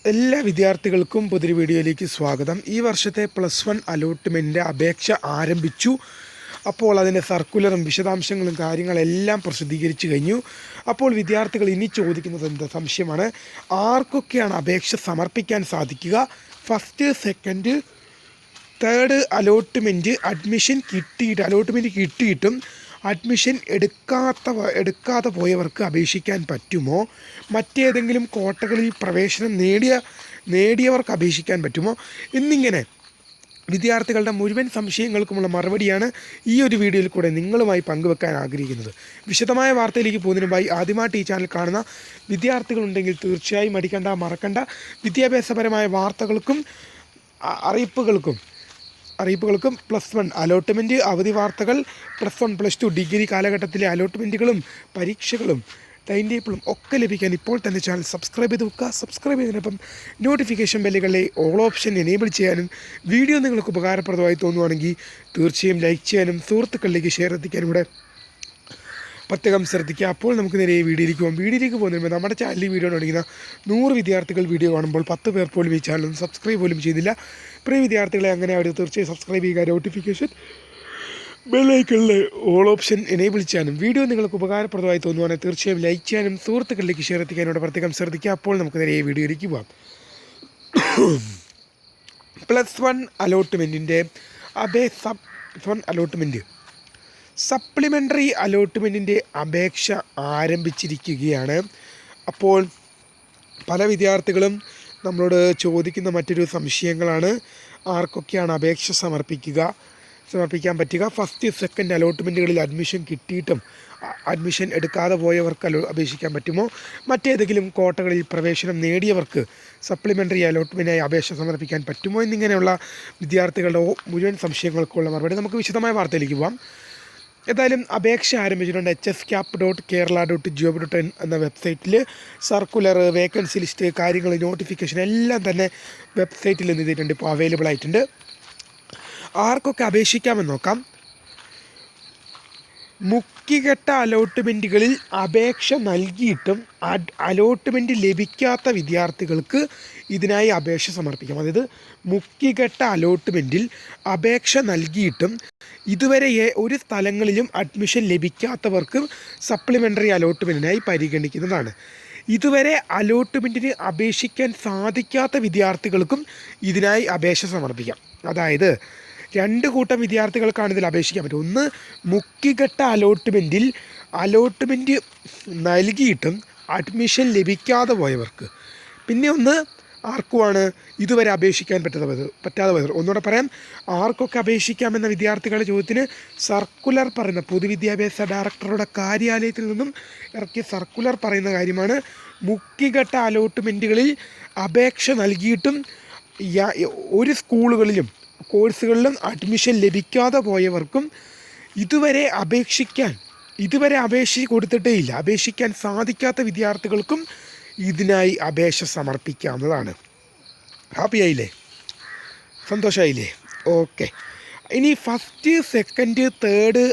എല്ലാ വിദ്യാർത്ഥികൾക്കും പുതിയൊരു വീഡിയോയിലേക്ക് സ്വാഗതം. ഈ വർഷത്തെ +1 അലോട്ട്മെൻറ്റിൻ്റെ അപേക്ഷ ആരംഭിച്ചു. അപ്പോൾ അതിൻ്റെ സർക്കുലറും വിശദാംശങ്ങളും കാര്യങ്ങളെല്ലാം പ്രസിദ്ധീകരിച്ചു കഴിഞ്ഞു. അപ്പോൾ വിദ്യാർത്ഥികൾ ഇനി ചോദിക്കുന്നത് എന്താ സംശയമാണ്, ആർക്കൊക്കെയാണ് അപേക്ഷ സമർപ്പിക്കാൻ സാധിക്കുക? First, second, third allotment allotment കിട്ടിയിട്ടും അഡ്മിഷൻ എടുക്കാതെ പോയവർക്ക് അപേക്ഷിക്കാൻ പറ്റുമോ? മറ്റേതെങ്കിലും കോട്ടകളിൽ പ്രവേശനം നേടിയവർക്ക് അപേക്ഷിക്കാൻ പറ്റുമോ? എന്നിങ്ങനെ വിദ്യാർത്ഥികളുടെ മുഴുവൻ സംശയങ്ങൾക്കുമുള്ള മറുപടിയാണ് ഈ ഒരു വീഡിയോയിൽ കൂടെ നിങ്ങളുമായി പങ്കുവെക്കാൻ ആഗ്രഹിക്കുന്നത്. വിശദമായ വാർത്തയിലേക്ക് പോകുന്നതിന് മുമ്പായി ആദ്യമായിട്ട് ഈ ചാനൽ കാണുന്ന വിദ്യാർത്ഥികളുണ്ടെങ്കിൽ തീർച്ചയായും മറക്കണ്ട. വിദ്യാഭ്യാസപരമായ വാർത്തകൾക്കും അറിയിപ്പുകൾക്കും +1 അലോട്ട്മെൻറ്റ്, അവധി വാർത്തകൾ, +1 +2 ഡിഗ്രി കാലഘട്ടത്തിലെ അലോട്ട്മെൻറ്റുകളും പരീക്ഷകളും ടൈം ടേബിളും ഒക്കെ ലഭിക്കാൻ ഇപ്പോൾ തന്നെ ചാനൽ സബ്സ്ക്രൈബ് ചെയ്ത് വെക്കുക. സബ്സ്ക്രൈബ് ചെയ്തതിനൊപ്പം നോട്ടിഫിക്കേഷൻ ബെല്ലുകളിലെ ഓൾ ഓപ്ഷൻ എനേബിൾ ചെയ്യാനും വീഡിയോ നിങ്ങൾക്ക് ഉപകാരപ്രദമായി തോന്നുവാണെങ്കിൽ തീർച്ചയായും ലൈക്ക് ചെയ്യാനും സുഹൃത്തുക്കളിലേക്ക് ഷെയർ എത്തിക്കാനും കൂടെ പ്രത്യേകം ശ്രദ്ധിക്കുക. അപ്പോൾ നമുക്ക് നേരെ വീഡിയോയിലേക്ക് പോകുന്നതിന് നമ്മുടെ ചാനലിൽ വീഡിയോ തുടങ്ങുന്ന 100 വിദ്യാർത്ഥികൾ വീഡിയോ കാണുമ്പോൾ 10 പേർ പോലും ഈ ചാനൽ സബ്സ്ക്രൈബ് പോലും ചെയ്യുന്നില്ല. പ്രിയ വിദ്യാർത്ഥികളെ അങ്ങനെ അവർ തീർച്ചയായും സബ്സ്ക്രൈബ് ചെയ്യുക. നോട്ടിഫിക്കേഷൻ ബെല്ലൈക്കണിലെ ഓൾ ഓപ്ഷൻ എനേബിൾ ചെയ്യാനും വീഡിയോ നിങ്ങൾക്ക് ഉപകാരപ്രദമായി തോന്നുവാണെങ്കിൽ തീർച്ചയായും ലൈക്ക് ചെയ്യാനും സുഹൃത്തുക്കളിലേക്ക് ഷെയർ എത്തിക്കാനോട് പ്രത്യേകം ശ്രദ്ധിക്കുക. അപ്പോൾ നമുക്ക് നേരെ വീഡിയോയിലേക്ക് പോകാം. +1 അലോട്ട്മെൻറ്റിൻ്റെ അലോട്ട്മെൻറ്റ് സപ്ലിമെൻ്ററി അലോട്ട്മെൻറ്റിൻ്റെ അപേക്ഷ ആരംഭിച്ചിരിക്കുകയാണ്. അപ്പോൾ പല വിദ്യാർത്ഥികളും നമ്മളോട് ചോദിക്കുന്ന മറ്റൊരു സംശയങ്ങളാണ്, ആർക്കൊക്കെയാണ് അപേക്ഷ സമർപ്പിക്കാൻ പറ്റുക? ഫസ്റ്റ്, സെക്കൻഡ് അലോട്ട്മെൻറ്റുകളിൽ അഡ്മിഷൻ കിട്ടിയിട്ടും അഡ്മിഷൻ എടുക്കാതെ പോയവർക്ക് അപേക്ഷിക്കാൻ പറ്റുമോ? മറ്റേതെങ്കിലും കോട്ടകളിൽ പ്രവേശനം നേടിയവർക്ക് സപ്ലിമെൻ്ററി അലോട്ട്മെൻറ്റിനായി അപേക്ഷ സമർപ്പിക്കാൻ പറ്റുമോ? എന്നിങ്ങനെയുള്ള വിദ്യാർത്ഥികളുടെ മുഴുവൻ സംശയങ്ങൾക്കുള്ള മറുപടി നമുക്ക് വിശദമായ വാർത്തയിലേക്ക് പോകാം. ഏതായാലും അപേക്ഷ ആരംഭിച്ചിട്ടുണ്ട്. hscap.kerala.gov.in എന്ന വെബ്സൈറ്റിൽ സർക്കുലർ, വേക്കൻസി ലിസ്റ്റ്, കാര്യങ്ങൾ, നോട്ടിഫിക്കേഷൻ എല്ലാം തന്നെ വെബ്സൈറ്റിൽ എഴുതിയിട്ടുണ്ട്, ഇപ്പോൾ അവൈലബിൾ ആയിട്ടുണ്ട്. ആർക്കൊക്കെ അപേക്ഷിക്കാമെന്ന് നോക്കാം. മുക്കിക്കെട്ട അലോട്ട്മെൻറ്റുകളിൽ അപേക്ഷ നൽകിയിട്ടും അലോട്ട്മെൻറ്റ് ലഭിക്കാത്ത വിദ്യാർത്ഥികൾക്ക് ഇതിനായി അപേക്ഷ സമർപ്പിക്കാം. അതായത് മുക്കിക്കെട്ട അലോട്ട്മെൻറ്റിൽ അപേക്ഷ നൽകിയിട്ടും ഇതുവരെ ഒരു സ്ഥലങ്ങളിലും അഡ്മിഷൻ ലഭിക്കാത്തവർക്ക് സപ്ലിമെൻ്ററി അലോട്ട്മെൻറ്റിനായി പരിഗണിക്കുന്നതാണ്. ഇതുവരെ അലോട്ട്മെൻറ്റിന് അപേക്ഷിക്കാൻ സാധിക്കാത്ത വിദ്യാർത്ഥികൾക്കും ഇതിനായി അപേക്ഷ സമർപ്പിക്കാം. അതായത് 2 കൂട്ടം വിദ്യാർത്ഥികൾക്കാണ് ഇതിൽ അപേക്ഷിക്കാൻ പറ്റും. ഒന്ന്, മുക്കിക്കെട്ട അലോട്ട്മെൻറ്റിൽ അലോട്ട്മെൻറ്റ് നൽകിയിട്ടും അഡ്മിഷൻ ലഭിക്കാതെ പോയവർക്ക്. പിന്നെ ഒന്ന്, ആർക്കുമാണ് ഇതുവരെ അപേക്ഷിക്കാൻ പറ്റാതെ പോയവർ. ഒന്നുകൂടെ പറയാം, ആർക്കൊക്കെ അപേക്ഷിക്കാമെന്ന വിദ്യാർത്ഥികളുടെ ചോദ്യത്തിന് സർക്കുലർ പറയുന്ന പൊതുവിദ്യാഭ്യാസ ഡയറക്ടറുടെ കാര്യാലയത്തിൽ നിന്നും ഇറക്കിയ സർക്കുലർ പറയുന്ന കാര്യമാണ്, മുക്കിക്കെട്ട അലോട്ട്മെൻറ്റുകളിൽ അപേക്ഷ നൽകിയിട്ടും ഒരു സ്കൂളുകളിലും കോഴ്സുകളിലും അഡ്മിഷൻ ലഭിക്കാതെ പോയവർക്കും ഇതുവരെ അപേക്ഷ കൊടുത്തിട്ടേ ഇല്ല, അപേക്ഷിക്കാൻ സാധിക്കാത്ത വിദ്യാർത്ഥികൾക്കും ഇതിനായി അപേക്ഷ സമർപ്പിക്കാവുന്നതാണ്. ഹാപ്പി ആയില്ലേ? സന്തോഷമായില്ലേ? ഓക്കെ. ഇനി ഫസ്റ്റ്, സെക്കൻഡ്, തേർഡ്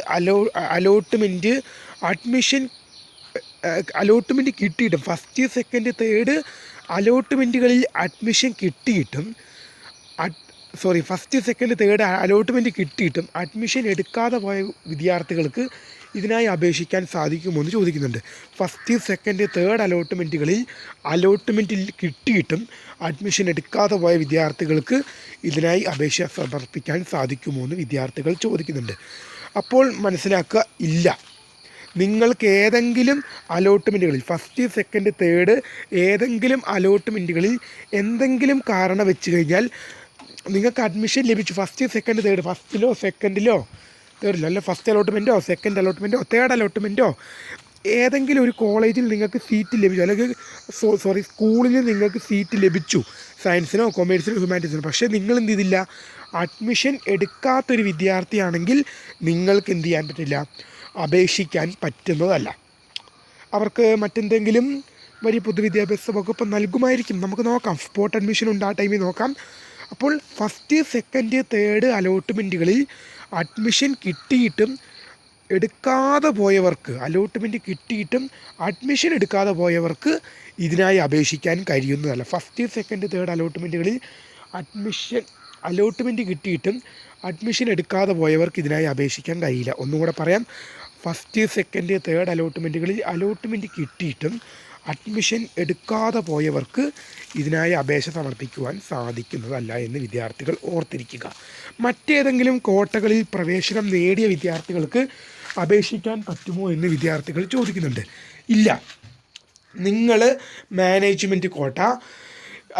അലോട്ട്മെൻറ്റ് കിട്ടിയിട്ടും ഫസ്റ്റ്, സെക്കൻഡ്, തേർഡ് അലോട്ട്മെൻറ്റുകളിൽ അഡ്മിഷൻ കിട്ടിയിട്ടും ഫസ്റ്റ്, സെക്കൻഡ്, തേർഡ് അലോട്ട്മെൻറ്റ് കിട്ടിയിട്ടും അഡ്മിഷൻ എടുക്കാതെ പോയ വിദ്യാർത്ഥികൾക്ക് ഇതിനായി അപേക്ഷിക്കാൻ സാധിക്കുമോ എന്ന് ചോദിക്കുന്നുണ്ട്. ഫസ്റ്റ്, സെക്കൻഡ്, തേർഡ് അലോട്ട്മെൻറ്റിൽ കിട്ടിയിട്ടും അഡ്മിഷൻ എടുക്കാതെ പോയ വിദ്യാർത്ഥികൾക്ക് ഇതിനായി അപേക്ഷ സമർപ്പിക്കാൻ സാധിക്കുമോ എന്ന് വിദ്യാർത്ഥികൾ ചോദിക്കുന്നുണ്ട്. അപ്പോൾ മനസ്സിലാക്കുക, ഇല്ല. നിങ്ങൾക്ക് ഏതെങ്കിലും അലോട്ട്മെൻറ്റുകളിൽ ഫസ്റ്റ്, സെക്കൻഡ്, തേർഡ് ഏതെങ്കിലും അലോട്ട്മെൻറ്റുകളിൽ എന്തെങ്കിലും കാരണം വെച്ച് കഴിഞ്ഞാൽ നിങ്ങൾക്ക് അഡ്മിഷൻ ലഭിച്ചു, ഫസ്റ്റ്, സെക്കൻഡ്, തേർഡ്, ഫസ്റ്റിലോ സെക്കൻഡിലോ തേർഡിലോ അല്ല, ഫസ്റ്റ് അലോട്ട്മെൻറ്റോ സെക്കൻഡ് അലോട്ട്മെൻറ്റോ തേർഡ് അലോട്ട്മെൻറ്റോ ഏതെങ്കിലും ഒരു കോളേജിൽ നിങ്ങൾക്ക് സീറ്റ് ലഭിച്ചു, അല്ലെങ്കിൽ സ്കൂളിൽ നിങ്ങൾക്ക് സീറ്റ് ലഭിച്ചു, സയൻസിനോ കൊമേഴ്സിനോ ഹ്യൂമാനിറ്റീസിനോ. പക്ഷേ നിങ്ങൾ എന്ത് ചെയ്തില്ല, അഡ്മിഷൻ എടുക്കാത്തൊരു വിദ്യാർത്ഥിയാണെങ്കിൽ നിങ്ങൾക്ക് എന്ത് ചെയ്യാൻ പറ്റില്ല, അപേക്ഷിക്കാൻ പറ്റുന്നതല്ല. അവർക്ക് മറ്റെന്തെങ്കിലും വലിയ പൊതുവിദ്യാഭ്യാസ വകുപ്പ് നൽകുമായിരിക്കും. നമുക്ക് നോക്കാം, സ്പോട്ട് അഡ്മിഷൻ ഉണ്ട്, ആ ടൈമിൽ നോക്കാം. അപ്പോൾ ഫസ്റ്റ്, സെക്കൻഡ്, തേർഡ് അലോട്ട്മെൻറ്റുകളിൽ അഡ്മിഷൻ കിട്ടിയിട്ടും എടുക്കാതെ പോയവർക്ക്, അലോട്ട്മെൻറ്റ് കിട്ടിയിട്ടും അഡ്മിഷൻ എടുക്കാതെ പോയവർക്ക് ഇതിനായി അപേക്ഷിക്കാൻ കഴിയുന്നതല്ല. ഫസ്റ്റ്, സെക്കൻഡ്, തേർഡ് അലോട്ട്മെൻറ്റുകളിൽ അലോട്ട്മെൻറ്റ് കിട്ടിയിട്ടും അഡ്മിഷൻ എടുക്കാതെ പോയവർക്ക് ഇതിനായി അപേക്ഷിക്കാൻ കഴിയില്ല. ഒന്നുകൂടെ പറയാം, ഫസ്റ്റ്, സെക്കൻഡ്, തേർഡ് അലോട്ട്മെൻറ്റുകളിൽ അലോട്ട്മെൻറ്റ് കിട്ടിയിട്ടും അഡ്മിഷൻ എടുക്കാതെ പോയവർക്ക് ഇതിനായി അപേക്ഷ സമർപ്പിക്കുവാൻ സാധിക്കുന്നതല്ല എന്ന് വിദ്യാർത്ഥികൾ ഓർത്തിരിക്കുക. മറ്റേതെങ്കിലും കോട്ടകളിൽ പ്രവേശനം നേടിയ വിദ്യാർത്ഥികൾക്ക് അപേക്ഷിക്കാൻ പറ്റുമോ എന്ന് വിദ്യാർത്ഥികൾ ചോദിക്കുന്നുണ്ട്. ഇല്ല. നിങ്ങൾ മാനേജ്മെൻറ്റ് കോട്ട,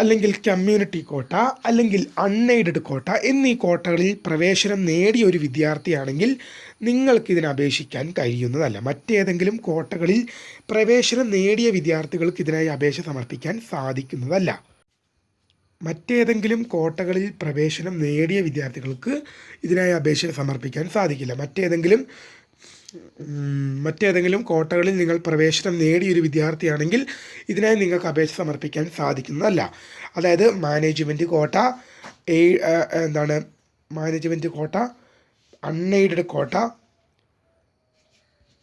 അല്ലെങ്കിൽ കമ്മ്യൂണിറ്റി കോട്ട, അല്ലെങ്കിൽ അൺഎയ്ഡഡ് കോട്ട എന്നീ കോട്ടകളിൽ പ്രവേശനം നേടിയ ഒരു വിദ്യാർത്ഥിയാണെങ്കിൽ നിങ്ങൾക്കിതിന് അപേക്ഷിക്കാൻ കഴിയുന്നതല്ല. മറ്റേതെങ്കിലും കോട്ടകളിൽ പ്രവേശനം നേടിയ വിദ്യാർത്ഥികൾക്ക് ഇതിനായി അപേക്ഷ സമർപ്പിക്കാൻ സാധിക്കുന്നതല്ല. മറ്റേതെങ്കിലും കോട്ടകളിൽ പ്രവേശനം നേടിയ വിദ്യാർത്ഥികൾക്ക് ഇതിനായി അപേക്ഷ സമർപ്പിക്കാൻ സാധിക്കില്ല. മറ്റേതെങ്കിലും കോട്ടകളിൽ നിങ്ങൾ പ്രവേശനം നേടിയൊരു വിദ്യാർത്ഥിയാണെങ്കിൽ ഇതിനായി നിങ്ങൾക്ക് അപേക്ഷ സമർപ്പിക്കാൻ സാധിക്കുന്നതല്ല. അതായത് മാനേജ്മെൻറ്റ് കോട്ട, മാനേജ്മെൻറ്റ് കോട്ട, അൺഎയ്ഡഡ് കോട്ട,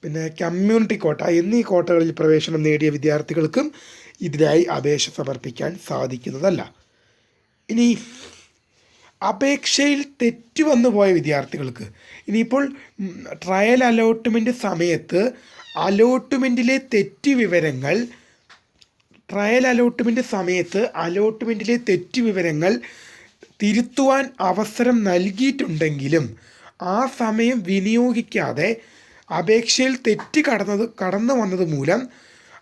പിന്നെ കമ്മ്യൂണിറ്റി കോട്ട എന്നീ കോട്ടകളിൽ പ്രവേശനം നേടിയ വിദ്യാർത്ഥികൾക്കും ഇതിനായി അപേക്ഷ സമർപ്പിക്കാൻ സാധിക്കുന്നതല്ല. ഇനി അപേക്ഷയിൽ തെറ്റ് വന്നു പോയ വിദ്യാർത്ഥികൾക്ക്, ഇനിയിപ്പോൾ ട്രയൽ അലോട്ട്മെൻറ്റ് സമയത്ത് അലോട്ട്മെൻറ്റിലെ തെറ്റ് വിവരങ്ങൾ തിരുത്തുവാൻ അവസരം നൽകിയിട്ടുണ്ടെങ്കിലും ആ സമയം വിനിയോഗിക്കാതെ അപേക്ഷയിൽ തെറ്റ് കടന്നു വന്നത് മൂലം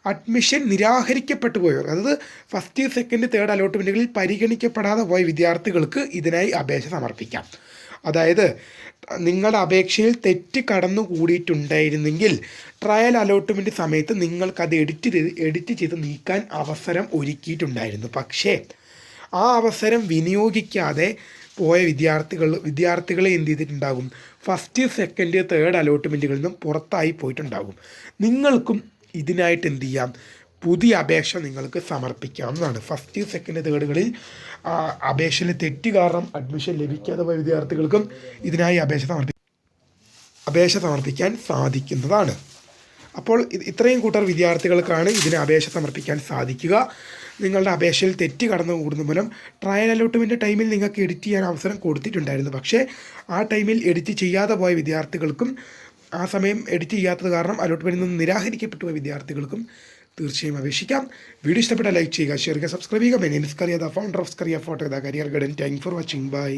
അഡ്മിഷൻ നിരാകരിക്കപ്പെട്ടു പോയവർ, അതായത് ഫസ്റ്റ്, സെക്കൻഡ്, തേർഡ് അലോട്ട്മെൻറ്റുകളിൽ പരിഗണിക്കപ്പെടാതെ പോയ വിദ്യാർത്ഥികൾക്ക് ഇതിനായി അപേക്ഷ സമർപ്പിക്കാം. അതായത് നിങ്ങളുടെ അപേക്ഷയിൽ തെറ്റ് കടന്നുകൂടിയിട്ടുണ്ടായിരുന്നെങ്കിൽ ട്രയൽ അലോട്ട്മെൻറ്റ് സമയത്ത് നിങ്ങൾക്കത് എഡിറ്റ് ചെയ്ത് നീക്കാൻ അവസരം ഒരുക്കിയിട്ടുണ്ടായിരുന്നു. പക്ഷേ ആ അവസരം വിനിയോഗിക്കാതെ പോയ വിദ്യാർത്ഥികളെ എന്ത് ചെയ്തിട്ടുണ്ടാകും? ഫസ്റ്റ്, സെക്കൻഡ്, തേർഡ് അലോട്ട്മെൻറ്റുകളിൽ നിന്നും പുറത്തായി പോയിട്ടുണ്ടാകും. നിങ്ങൾക്കും ഇതിനായിട്ട് എന്ത് ചെയ്യാം? പുതിയ അപേക്ഷ നിങ്ങൾക്ക് സമർപ്പിക്കാവുന്നതാണ്. ഫസ്റ്റ്, സെക്കൻഡ്, തേർഡുകളിൽ അപേക്ഷയിൽ തെറ്റ് കാരണം അഡ്മിഷൻ ലഭിക്കാതെ പോയ വിദ്യാർത്ഥികൾക്കും ഇതിനായി അപേക്ഷ സമർപ്പിക്കാൻ സാധിക്കുന്നതാണ്. അപ്പോൾ ഇത്രയും കൂട്ടർ വിദ്യാർത്ഥികൾക്കാണ് ഇതിന് അപേക്ഷ സമർപ്പിക്കാൻ സാധിക്കുക. നിങ്ങളുടെ അപേക്ഷയിൽ തെറ്റ് കടന്നു കൂടുന്ന മൂലം ട്രയൽ അലോട്ട്മെൻറ്റ് ടൈമിൽ നിങ്ങൾക്ക് എഡിറ്റ് ചെയ്യാൻ അവസരം കൊടുത്തിട്ടുണ്ടായിരുന്നു. പക്ഷേ ആ ടൈമിൽ എഡിറ്റ് ചെയ്യാതെ പോയ വിദ്യാർത്ഥികൾക്കും ആ സമയം എഡിറ്റ് ചെയ്യാത്തത് കാരണം അലോട്ട്മെൻറ്റിൽ നിന്ന് നിരാകരിക്കപ്പെട്ടു പോയ വിദ്യാർത്ഥികൾക്കും തീർച്ചയായും അപേക്ഷിക്കാം. വീഡിയോ ഇഷ്ടപ്പെട്ടാൽ ലൈക്ക് ചെയ്യുക, ഷെയർ ചെയ്യുക, സബ്സ്ക്രൈബ് ചെയ്യുക. My name is Kariya, the founder of Kariya photo, the career guidance. Thank for watching. By.